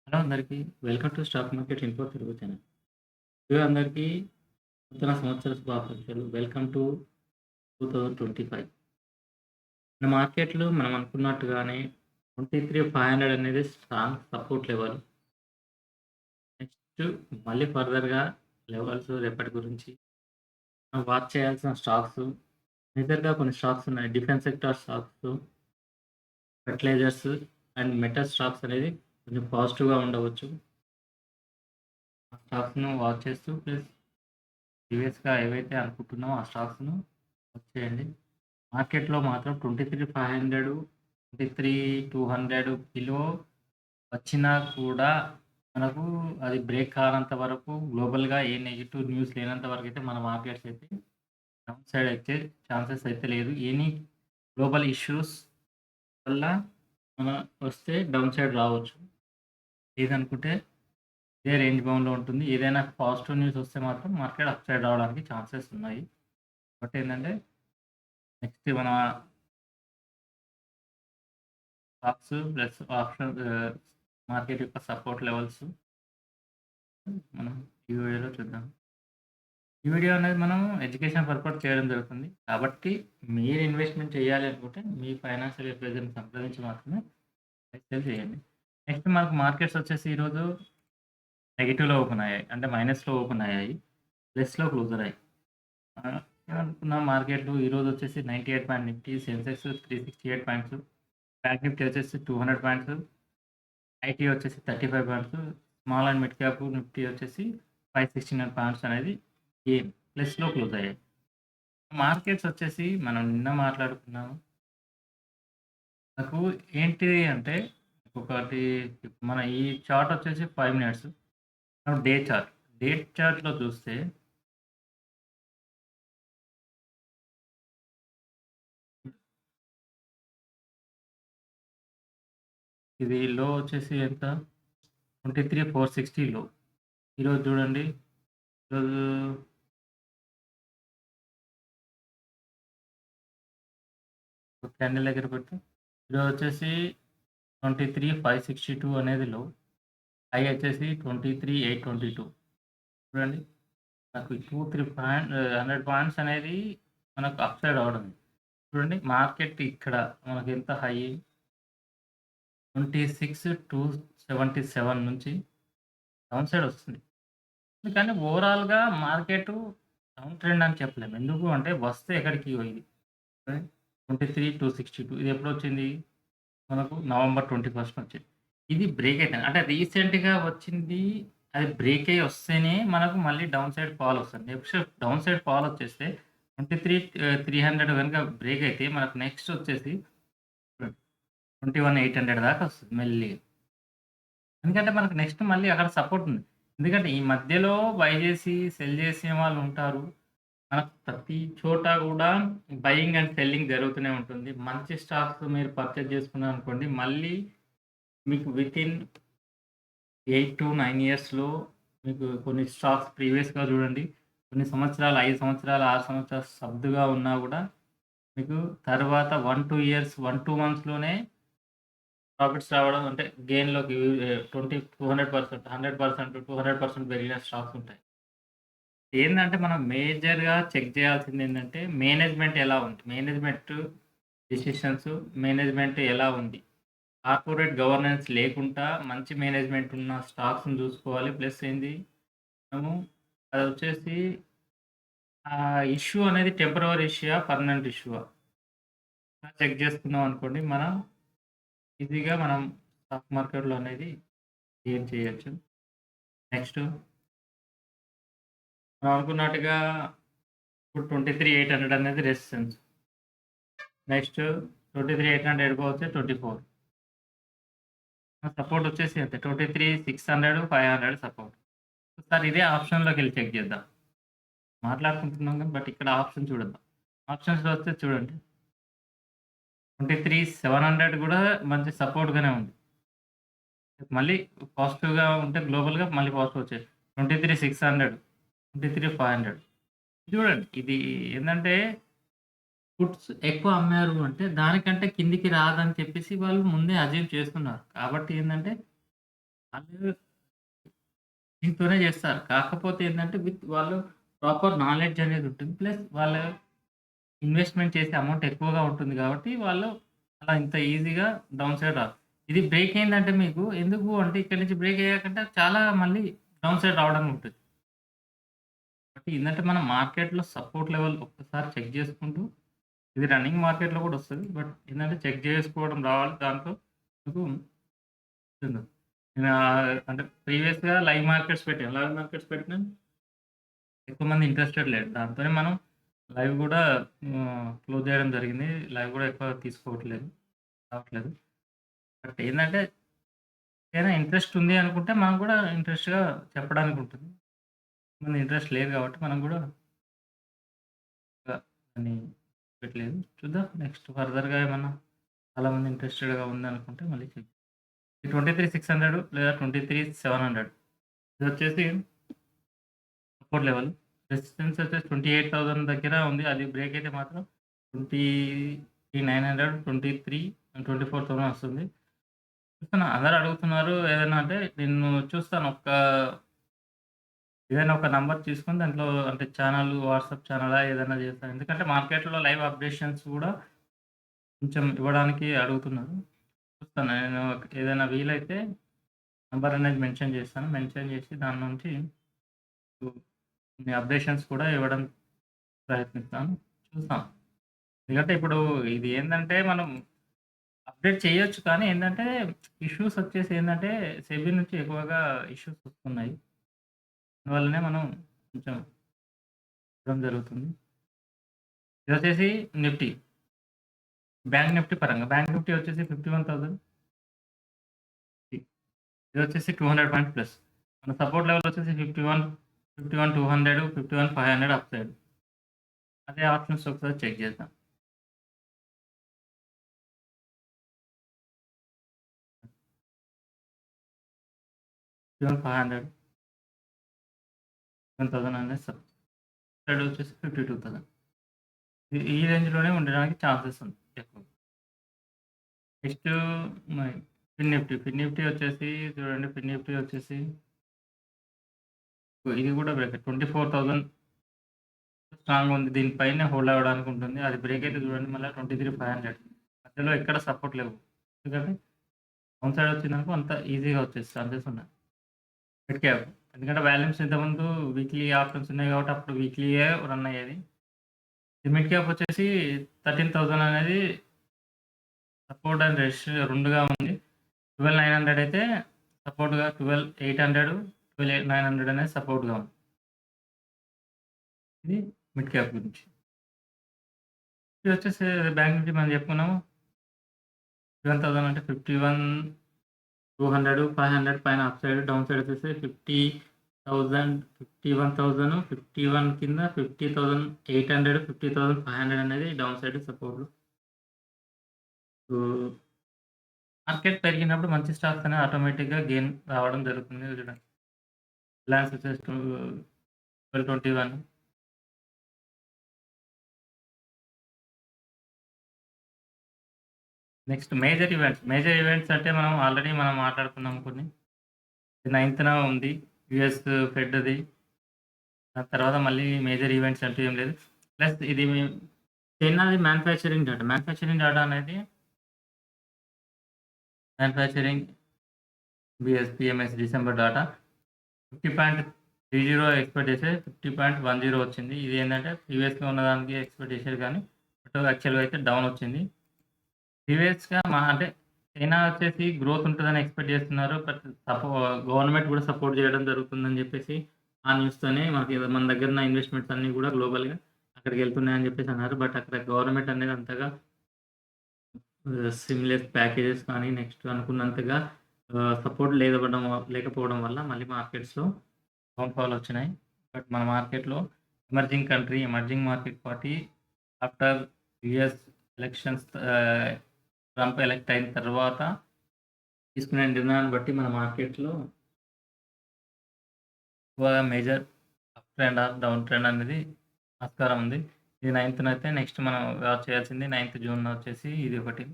Hello అందరికీ. Welcome to stock market info Telugu channel. ముందుగా అందరికీ నూతన సంవత్సర శుభాకాంక్షలు. Welcome to 2025. మన మార్కెట్‌లో మనం అనుకున్నట్టుగానే 23,500 అనేది స్ట్రాంగ్ సపోర్ట్ లెవెల్. నెక్స్ట్ మళ్ళీ ఫర్దర్‌గా లెవెల్స్ రేపటి గురించి మనం వాచ్ చేయాల్సిన స్టాక్స్ మేజర్‌గా కొన్ని స్టాక్స్ ఉన్నాయి. Defence sector stocks, fertilizers and metal stocks అనేది కొంచెం పాజిటివ్‌గా ఉండవచ్చు. ఆ స్టాక్స్‌ను వాచ్ చేస్తూ ప్లస్ ప్రీవియస్‌గా ఏవైతే అనుకుంటున్నామో ఆ స్టాక్స్‌ను వాచ్ చేయండి. మార్కెట్‌లో మాత్రం 23,500, 23,200 బిలో వచ్చినా కూడా మనకు అది బ్రేక్ కానంత వరకు గ్లోబల్‌గా ఏ నెగెటివ్ న్యూస్ లేనంత వరకైతే మన మార్కెట్స్ అయితే డౌన్ సైడ్ అయితే ఛాన్సెస్ అయితే లేదు. ఎనీ గ్లోబల్ ఇష్యూస్ వల్ల మన వస్తే డౌన్ సైడ్ రావచ్చు. లేదనుకుంటే ఇదే రేంజ్ బౌండ్‌లో ఉంటుంది. ఏదైనా పాజిటివ్ న్యూస్ వస్తే మాత్రం మార్కెట్ అప్ సైడ్ రావడానికి ఛాన్సెస్ ఉన్నాయి. బట్ నెక్స్ట్ మన స్టాక్స్ ప్లస్ ఆప్షన్ మార్కెట్ యొక్క సపోర్ట్ లెవెల్స్ మనం ఈ వీడియోలో చూద్దాం. ఈ వీడియో అనేది మనం ఎడ్యుకేషన్ పర్పస్ చేయడం జరుగుతుంది. కాబట్టి మీరు ఇన్వెస్ట్‌మెంట్ చేయాలి అనుకుంటే మీ ఫైనాన్షియల్ అడ్వైజర్‌ని సంప్రదించి మాత్రమే ఎక్స్‌చేంజ్ చేయండి. నెక్స్ట్ మనకు మార్కెట్స్ వచ్చేసి ఈరోజు నెగెటివ్‌లో ఓపెన్ అయ్యాయి. అంటే మైనస్‌లో ఓపెన్ అయ్యాయి. ప్లస్‌లో క్లోజర్ అయ్యాయి. ఏమనుకున్నాం మార్కెట్‌లు ఈరోజు వచ్చేసి 98 point Nifty, Sensex 368 points, bank Nifty వచ్చేసి 200 పాయింట్స్, ఐటీ వచ్చేసి 35 points, small and mid cap Nifty వచ్చేసి 569 పాయింట్స్ అనేది గెయిన్ ప్లస్‌లో క్లోజ్ అయ్యాయి. మార్కెట్స్ వచ్చేసి మనం నిన్న మాట్లాడుకున్నాము. నాకు ఏంటిది అంటే ఒకటి మన ఈ చార్ట్ వచ్చేసి 5 మినిట్స్. Day chart. డే చార్ట్‌లో చూస్తే ఇది లో వచ్చేసి ఎంత 23,460 లో. ఈరోజు చూడండి. ఈరోజు ఒక క్యాండిల్ దగ్గర పెడితే ఈరోజు వచ్చేసి 23,562 అనేది లో. హై వచ్చేసి 23,822 చూడండి. నాకు 2, 3 100 పాయింట్స్ అనేది మనకు అప్ సైడ్ అవ్వడం. చూడండి మార్కెట్ ఇక్కడ మనకి ఎంత హై 26,277 నుంచి డౌన్ సైడ్ వస్తుంది. కానీ ఓవరాల్‌గా మార్కెట్ డౌన్ ట్రెండ్ అని చెప్పలేము. ఎందుకు అంటే వస్తే ఎక్కడికి ఇది 23,262 ఇది ఎప్పుడొచ్చింది? మనకు నవంబర్ 21 వచ్చింది. ఇది బ్రేక్ అయితే అంటే రీసెంట్‌గా వచ్చింది. అది బ్రేక్ అయ్యి వస్తేనే మనకు మళ్ళీ డౌన్ సైడ్ ఫాల్ వస్తుంది. నెక్స్ట్ డౌన్ సైడ్ ఫాల్ వచ్చేస్తే 23,300 గనుక బ్రేక్ అయితే మనకు నెక్స్ట్ వచ్చేసి 21,800 దాకా వస్తది మెల్లిగా. ఎందుకంటే మనకు నెక్స్ట్ మళ్ళీ అక్కడ సపోర్ట్ ఉంది. ఎందుకంటే ఈ మధ్యలో బై చేసి, సెల్ చేసే వాళ్ళు ఉంటారు. మనకు ప్రతి చోట గూడా బయింగ్ అండ్ సెల్లింగ్ జరుగుతూనే ఉంటుంది. మంచి స్టాక్స్ మీరు పర్చేజ్ చేసుకున్నారనుకోండి, మళ్ళీ మీకు వితిన్ 8-9 ఇయర్స్‌లో మీకు కొన్ని స్టాక్స్ ప్రీవియస్‌గా చూడండి. కొన్ని సంవత్సరాలు 5 సంవత్సరాలు, 6 సంవత్సరాలు స్తబ్దుగా ఉన్నా గూడా మీకు తర్వాత 1, 2 ఇయర్స్ 1, 2 మంత్స్‌లోనే ప్రాఫిట్స్ రావడం అంటే గెయిన్‌లోకి 200%, 100%, 200% పెరిగిన స్టాక్స్ ఉంటాయి. ఏందంటే మనం మేజర్‌గా చెక్ చేయాల్సిందేంటంటే మేనేజ్‌మెంట్ ఎలా ఉంది? మేనేజ్‌మెంట్ డెసిషన్స్, మేనేజ్‌మెంట్ ఎలా ఉంది? కార్పొరేట్ గవర్నెన్స్ లేకుండా మంచి మేనేజ్‌మెంట్ ఉన్న స్టాక్స్‌ని చూసుకోవాలి. ప్లస్ ఏంది మనము అదొచ్చేసి ఇష్యూ అనేది టెంపరరీ ఇష్యూయా? పర్మనెంట్ ఇష్యూవా? చెక్ చేసుకున్నాం అనుకోండి మనం ఈజీగా మనం స్టాక్ మార్కెట్‌లో అనేది గెయిన్ చేయొచ్చు. నెక్స్ట్ మనం అనుకున్నట్టుగా ఇప్పుడు 23,800 అనేది రెసిస్టెన్స్. నెక్స్ట్ 23,800 ఎబోవ్ వస్తే 24. సపోర్ట్ వచ్చేసి అంతే 23,600, 500 సపోర్ట్. ఒకసారి ఇదే ఆప్షన్‌లోకెళ్ళి చెక్ చేద్దాం. మాట్లాడుకుంటున్నాం గానీ బట్ ఇక్కడ ఆప్షన్ చూడొద్దాం. ఆప్షన్స్‌లో వస్తే చూడండి 23,700 గూడా మంచి సపోర్ట్‌గానే ఉంది. మళ్ళీ పాజిటివ్‌గా ఉంటే గ్లోబల్‌గా మళ్ళీ పాజిటివ్ వచ్చేది. 23,600, 23,500 చూడండి. ఇది ఏందంటే పుట్స్ ఎక్కువ అమ్మారు అంటే దానికంటే కిందికి రాదని చెప్పేసి వాళ్ళు ముందే అజ్యూమ్ చేస్తున్నారు. కాబట్టి ఏందంటే వాళ్ళు దీంతోనే చేస్తారు. కాకపోతే ఏందంటే వాళ్ళు ప్రాపర్ నాలెడ్జ్ అనేది ఉంటుంది. ప్లస్ వాళ్ళ ఇన్వెస్ట్‌మెంట్ చేసే అమౌంట్ ఎక్కువగా ఉంటుంది కాబట్టి వాళ్ళు అలా ఇంత ఈజీగా డౌన్ సైడ్ రారు. ఇది బ్రేక్ అయిందంటే మీకు ఎందుకు అంటే ఇక్కడి నుంచి బ్రేక్ అయ్యాకంటే చాలా మళ్ళీ డౌన్ సైడ్ రావడానికి ఉంటుంది. కాబట్టి ఏందంటే మనం మార్కెట్‌లో సపోర్ట్ లెవెల్ ఒక్కసారి చెక్ చేసుకుంటూ ఇది రన్నింగ్ మార్కెట్‌లో కూడా వస్తది. బట్ ఏందంటే చెక్ చేసుకోవడం రావాలి. దాంట్లో మీకు వస్తుంది. నేను అంటే ప్రీవియస్‌గా లైవ్ మార్కెట్స్ పెట్టాను. లైవ్ మార్కెట్స్ పెట్టినా ఎక్కువ మంది ఇంట్రెస్టెడ్ లేరు. దాంతోనే మనం లైవ్ గూడా క్లోజ్ జేయడం జరిగింది. లైవ్ గూడా ఎక్కువ తీసుకోవట్లేదు. రావట్లేదు. బట్ ఏందంటే ఏదైనా ఇంట్రెస్ట్ ఉంది అనుకుంటే మనం గూడా ఇంట్రెస్ట్‌గా చెప్పడానికి ఉంటుంది. మన ఇంట్రెస్ట్ లేదు గాబట్టి మనం గూడా దాన్ని పెట్టలేదు. చూద్దాం నెక్స్ట్ ఫర్దర్‌గా ఏమన్నా చాలా మంది ఇంట్రెస్టెడ్‌గా ఉందనుకుంటే మళ్ళీ ఈ 23,600 లేదా 23,700 ఇదొచ్చేసి సపోర్ట్ లెవెల్. రెసిస్టెన్స్ వచ్చేసి 28,000 దగ్గర ఉంది. అది బ్రేక్ అయితే మాత్రం 23,900, 23 అండ్ 24,000 వస్తుంది. చూస్తున్నా అందరూ అడుగుతున్నారు ఏదైనా అంటే నేను చూస్తాను. ఏదైనా ఒక నంబర్ తీసుకొని దాంట్లో అంటే ఛానల్ వాట్సాప్ ఛానలా ఏదైనా చేస్తాను. ఎందుకంటే మార్కెట్‌లో లైవ్ అప్డేషన్స్ గూడా కొంచెం ఇవ్వడానికి అడుగుతున్నారు. చూస్తాను నేను ఏదైనా వీలైతే నంబర్ అనేది మెన్షన్ చేస్తాను. మెన్షన్ చేసి దాని నుంచి కొన్ని అప్డేషన్స్ కూడా ఇవ్వడం ప్రయత్నిస్తాను. చూస్తాం. ఎందుకంటే ఇప్పుడు ఇది ఏందంటే మనం అప్డేట్ చేయొచ్చు. కానీ ఏందంటే ఇష్యూస్ వచ్చేసి ఏందంటే సెబీ నుంచి ఎక్కువగా ఇష్యూస్ వస్తున్నాయి. అందువల్లనే మనం కొంచెం చూడడం జరుగుతుంది. ఇదొచ్చేసి నిఫ్టీ. బ్యాంక్ నిఫ్టీ పరంగా. బ్యాంక్ నిఫ్టీ వచ్చేసి 51,000 ఇదొచ్చేసి 200 పాయింట్ ప్లస్. మన సపోర్ట్ లెవెల్ వచ్చేసి 51, 51,200, 51,500 అప్ సైడ్. అదే ఆప్షన్స్ ఒకసారి చెక్ చేద్దాం. 51,500, 7,000 అనేది సైడ్ వచ్చేసి 52,000. ఈ రేంజ్‌లోనే ఉండడానికి ఛాన్సెస్ ఉంది ఎక్కువ. Next my fin Nifty. Fin Nifty వచ్చేసి చూడండి ఫిన్ నిఫ్టీ వచ్చేసి ఇది కూడా బ్రేక్ 24,000 స్ట్రాంగ్‌గా ఉంది. దీని పైనే హోల్డ్ అవ్వడానికి ఉంటుంది. అది బ్రేక్ అయితే చూడండి మళ్ళా 23,500 మధ్యలో ఎక్కడ సపోర్ట్ లేవు. ఎందుకంటే డౌన్ సైడ్ వచ్చిందనుకో అంత ఈజీగా వచ్చేసి ఛాన్సెస్ ఉన్నాయి. Mid cap. ఎందుకంటే వాల్యూమ్స్ ఇంతకుముందు వీక్లీ ఆప్షన్స్ ఉన్నాయి కాబట్టి అప్పుడు వీక్లీయే రన్ అయ్యేది. ఈ మిడ్ క్యాప్ వచ్చేసి 13,000 అనేది సపోర్ట్ అండ్ రెసిస్టెన్స్ 2గా ఉంది. 12,900 అయితే సపోర్ట్‌గా 12,800, 12,900 అనేది సపోర్ట్‌గా ఉంది. ఇది మిడ్ క్యాప్ గురించి. ఇది వచ్చేసి బ్యాంక్ నిఫ్టీ మనం చెప్పుకున్నాము. 51,000 అంటే 51,200, 500 పైన అప్ సైడ్, డౌన్ సైడ్ వచ్చేసి 50,000, 51,000, 51 కింద 50,800, 50,500 అనేది down side support. So market పెరిగినప్పుడు మంచి స్టాక్స్ అనేవి ఆటోమేటిక్‌గా గెయిన్ రావడం జరుగుతుంది. చూడండి. రిలయన్స్ వచ్చేసి 1221 next major events. Major events అంటే మనం ఆల్రెడీ మాట్లాడుకున్నాం కొన్ని. 9థ్‌న ఉంది. యూఎస్ ఫెడ్‌ది. దాని తర్వాత మళ్ళీ మేజర్ ఈవెంట్స్ అంటూ ఏం లేదు. ప్లస్ ఇది చైనాది మ్యానుఫ్యాక్చరింగ్ డాటా అనేది manufacturing PMS December data 50.30 expect చేస్తే 50.10 వచ్చింది. ఇది ఏందంటే ప్రీవియస్‌గా ఉన్నదానికి ఎక్స్‌పెక్ట్ చేసారు కానీ బట్ యాక్చువల్‌గా అయితే డౌన్ వచ్చింది. ప్రీవియస్‌గా అంటే చైనా వచ్చేసి గ్రోత్ ఉంటదని ఎక్స్‌పెక్ట్ చేస్తున్నారు. బట్ గవర్నమెంట్ కూడా సపోర్ట్ చేయడం జరుగుతుందని చెప్పేసి ఆ న్యూస్‌తోనే మన దగ్గర ఉన్న ఇన్వెస్ట్‌మెంట్స్ అన్నీ కూడా గ్లోబల్‌గా అక్కడికెళ్తున్నాయని చెప్పేసి అన్నారు. బట్ అక్కడ గవర్నమెంట్ అనేది అంతగా స్టిమ్యులస్ ప్యాకేజెస్ కానీ నెక్స్ట్ అనుకున్నంతగా సపోర్ట్ లేకపోవడం వల్ల మళ్ళీ మార్కెట్స్‌లో డౌన్‌ఫాల్ వచ్చినాయి. బట్ మన మార్కెట్‌లో emerging market party after US elections Trump elect అయిన తర్వాత తీసుకునే నిర్ణయాన్ని బట్టి మన మార్కెట్‌లో ఎక్కువగా major up trend or down trend అనేది ఆస్కారం ఉంది. ఇది 9థ్ అయితే నెక్స్ట్ మనం వాచ్ చేయాల్సింది 9థ్ జూన్ వచ్చేసి ఇది ఒకటి.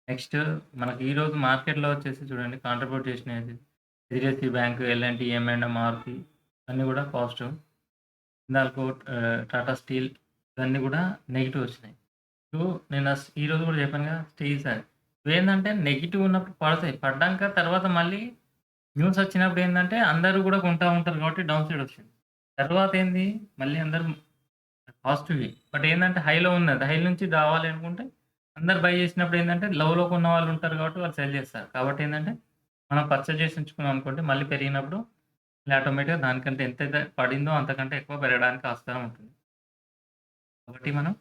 నెక్స్ట్ మనకి ఈరోజు మార్కెట్‌లో వచ్చేసి చూడండి కాంట్రిబ్యూట్ చేసినయి హెచ్‌డీఎఫ్‌సీ బ్యాంక్, ఎల్&టీ, ఎం&ఎం, మారుతి అన్నీ కూడా పాజిటివ్. హిందాల్‌కో, టాటా స్టీల్ ఇవన్నీ కూడా నెగెటివ్ వచ్చినాయి. సో, నేను ఈరోజు కూడా చెప్పానుగా స్టీల్స్ అని. ఇవేందంటే నెగెటివ్ ఉన్నప్పుడు పడతాయి. పడ్డాంక తర్వాత మళ్ళీ న్యూస్ వచ్చినప్పుడు ఏందంటే అందరూ కూడా కొంటా ఉంటారు కాబట్టి డౌన్ సైడ్ వచ్చింది. తర్వాత ఏంది మళ్ళీ అందరూ పాజిటివే. బట్ ఏందంటే హైలో ఉన్నది. హై నుంచి రావాలి అనుకుంటే అందరూ బై చేసినప్పుడు ఏందంటే లోలో కొన్న వాళ్ళు ఉంటారు కాబట్టి వాళ్ళు సెల్ చేస్తారు. కాబట్టి ఏందంటే మనం పర్చేజ్ చేసి ఉంచుకున్నాం అనుకోండి మళ్ళీ పెరిగినప్పుడు మళ్ళీ ఆటోమేటిక్‌గా దానికంటే ఎంతైతే పడిందో అంతకంటే ఎక్కువ పెరగడానికి ఆస్కారం ఉంటుంది. కాబట్టి మనం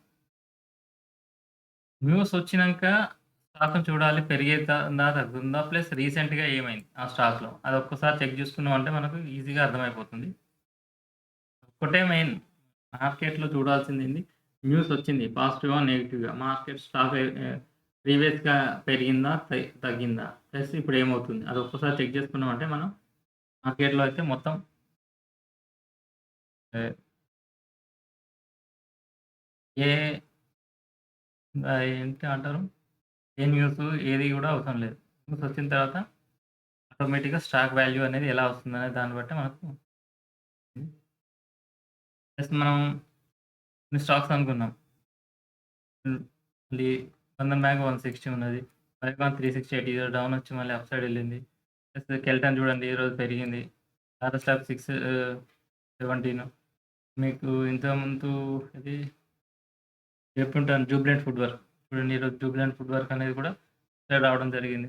న్యూస్ వచ్చినంక స్టాక్‌ని చూడాలి పెరిగేతందా? తగ్గుతుందా? ప్లస్ రీసెంట్‌గా ఏమైంది ఆ స్టాక్‌లో? అదొక్కసారి చెక్ చేసుకున్నామంటే మనకు ఈజీగా అర్థమైపోతుంది. ఒక్కటే మెయిన్ మార్కెట్‌లో చూడాల్సిందేంది న్యూస్ వచ్చింది పాజిటివా? నెగెటివ్‌గా? మార్కెట్ స్టాక్ ప్రీవియస్‌గా పెరిగిందా? తగ్గిందా? ప్లస్ ఇప్పుడేమవుతుంది? అదొక్కసారి చెక్ చేసుకున్నామంటే మనం మార్కెట్‌లో అయితే మొత్తం ఆహ్, ఏ ఏంటి అంటారు? ఏ న్యూసు ఏది గూడా అవసరం లేదు. న్యూస్ వచ్చిన తర్వాత ఆటోమేటిక్‌గా స్టాక్ వాల్యూ అనేది ఎలా వస్తుందనే దాన్ని బట్టి మనకు ప్లస్ మనం కొన్ని స్టాక్స్ అనుకున్నాం. హ్మ్. మళ్ళీ బంధన్ బ్యాంక్ 160 ఉన్నది. బయోకాన్ 368 ఈరోజు డౌన్ వచ్చి మళ్ళీ అప్ సైడ్ ఎళ్ళింది. ప్లస్ కెల్టన్ చూడండి ఈరోజు పెరిగింది. టాటా స్లాబ్ 17 మీకు ఇంతకుముందు ఇది చెప్పుంటాను జూబిలెంట్ ఫుడ్ వర్క్. చూడండి ఈరోజు జూబిలెంట్ ఫుడ్ వర్క్ అనేది కూడా సైడ్ రావడం జరిగింది.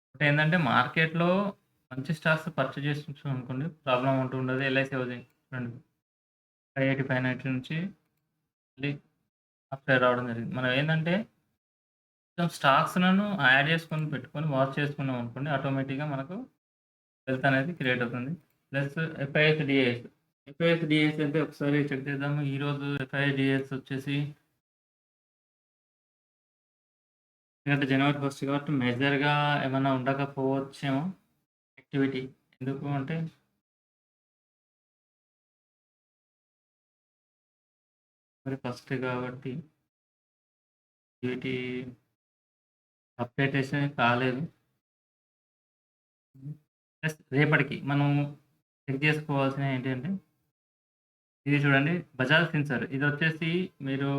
ఒకటేందంటే మార్కెట్‌లో మంచి స్టాక్స్ పర్చేజ్ చేసుకున్నామనుకోండి ప్రాబ్లమ్ అంటూ ఉండదు. ఎల్ఐసి హౌసింగ్ చూడండి 585 నుంచి మళ్ళీ అప్ సైడ్ రావడం జరిగింది. మనం ఏందంటే కొంచెం స్టాక్స్‌లను యాడ్ చేసుకొని పెట్టుకొని వాచ్ చేసుకున్నామనుకోండి ఆటోమేటిక్‌గా మనకు వెల్త్ అనేది క్రియేట్ అవుతుంది. ప్లస్ ఎఫ్ఐఎస్, ఎఫ్ఐఎస్ అంటే ఒకసారి చెక్ చేద్దాము. ఈరోజు ఎఫ్ఐడిఎస్ వచ్చేసి ఎందుకంటే జనవరి 1 కాబట్టి మేజర్‌గా ఏమన్నా ఉండకపోవచ్చేమో యాక్టివిటీ. ఎందుకు అంటే మరి ఫస్ట్ కాబట్టి యాక్టివిటీ అప్డేటేషన్ కాలేదు. ప్లస్ రేపటికి మనం చెక్ చేసుకోవాల్సినవి ఏంటంటే ఇది చూడండి బజాజ్ ఫిన్సర్ ఇదొచ్చేసి మీరు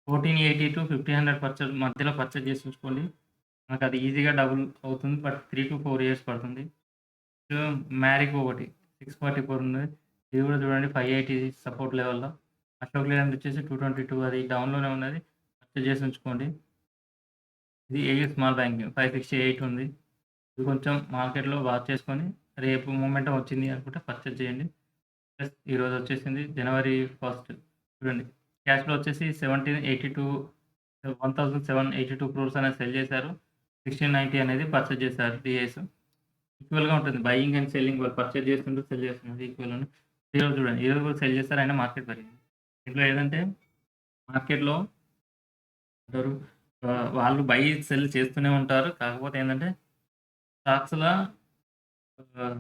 1480-1500 మధ్యలో పర్చేజ్ చేసి ఉంచుకోండి. మనకది ఈజీగా డబుల్ అవుతుంది. బట్ 3-4 ఇయర్స్ పడుతుంది. సో, మ్యారికో ఒకటి 644 ఉన్నది. ఇది కూడా చూడండి 580 సపోర్ట్ లెవెల్‌లో. అశోక్ లేలాండ్ వచ్చేసి 222 అది డౌన్‌లోనే ఉన్నది. పర్చేజ్ చేసి ఉంచుకోండి. ఇది ఏయూ స్మాల్ బ్యాంకింగ్ 568 ఉంది. ఇది కొంచెం మార్కెట్‌లో వాచ్ చేసుకొని రేపు మొమెంటం వచ్చింది అనుకుంటే పర్చేజ్ చేయండి. ప్లస్ ఈరోజు వచ్చేసింది జనవరి 1 చూడండి. క్యాష్ ఫ్లో వచ్చేసి 1782 క్రోర్స్ అనేది సెల్ చేశారు. 1690 అనేది పర్చేజ్ చేశారు డీఐస్. ఈక్వల్‌గా ఉంటుంది. బయింగ్ అండ్ సెల్లింగ్ వాళ్ళు పర్చేజ్ చేస్తుండ్రు, సెల్ చేస్తున్నారు ఈక్వల్ అని. ఈరోజు చూడండి. ఈరోజు కూడా సెల్ చేశారు. అయినా మార్కెట్ పెరిగింది. దీంట్లో ఏదంటే మార్కెట్‌లో అందరూ వాళ్ళు బై, సెల్ చేస్తూనే ఉంటారు. కాకపోతే ఏందంటే స్టాక్స్‌ల ఆహ్,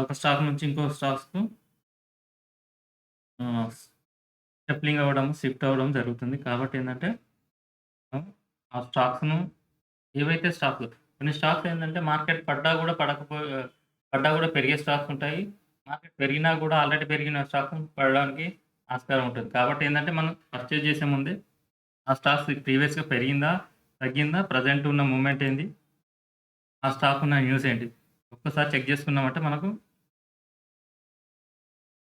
ఒక స్టాక్ నుంచి ఇంకో స్టాక్స్‌కు ఆహ్, షఫ్లింగ్ అవ్వడం, షిఫ్ట్ అవ్వడం జరుగుతుంది. కాబట్టి ఏందంటే ఆ స్టాక్స్‌ను ఏవైతే స్టాక్స్ కొన్ని స్టాక్స్ ఏందంటే మార్కెట్ పడ్డా గూడా పెరిగే స్టాక్స్ ఉంటాయి. మార్కెట్ పెరిగినా గూడా ఆల్రెడీ పెరిగిన స్టాక్స్ పడడానికి ఆస్కారం ఉంటుంది. కాబట్టి ఏందంటే మనం పర్చేజ్ చేసే ముందే ఆ స్టాక్స్ ప్రీవియస్‌గా పెరిగిందా? తగ్గిందా? ప్రెజెంట్ ఉన్న మూవ్‌మెంట్ ఏంది? ఆ స్టాక్ ఉన్న న్యూస్ ఏంటి? ఒక్కసారి చెక్ చేసుకున్నామంటే మనకు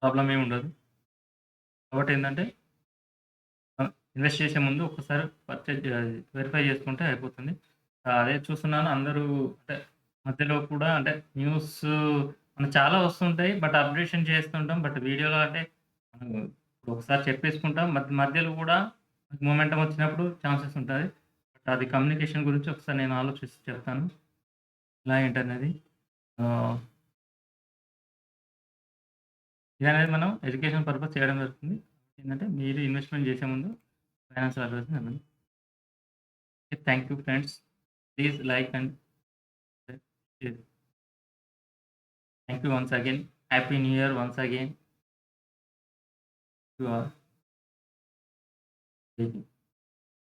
ప్రాబ్లమ్ ఏమి ఉండదు. కాబట్టి ఏందంటే ఇన్వెస్ట్ చేసే ముందు ఒక్కసారి వెరిఫై చేసుకుంటే అయిపోతుంది. అదే చూస్తున్నాను అందరూ అంటే మధ్యలో కూడా అంటే న్యూస్ మనకు చాలా వస్తుంటాయి. బట్ అప్డేషన్ చేస్తుంటాం. బట్ వీడియోలో అంటే మనం ఇప్పుడు ఒకసారి చెప్పేసుకుంటాం. మధ్యలో కూడా మొమెంటమ్ వచ్చినప్పుడు ఛాన్సెస్ ఉంటది. బట్ అది కమ్యూనికేషన్ గురించి ఒకసారి నేను ఆలోచిసి చెప్తాను. ఎలా ఏంటనేది. ఆహ్, ఇదనేది మనం ఎడ్యుకేషన్ పర్పస్ చేయడం జరుగుతుంది. ఏంటంటే మీరు ఇన్వెస్ట్‌మెంట్ చేసే ముందు ఫైనాన్షియల్ అడ్వైస్‌ని అడగండి. Thank you friends. Please like and share. Thank you once again. Happy New Year once again to all. Thank you.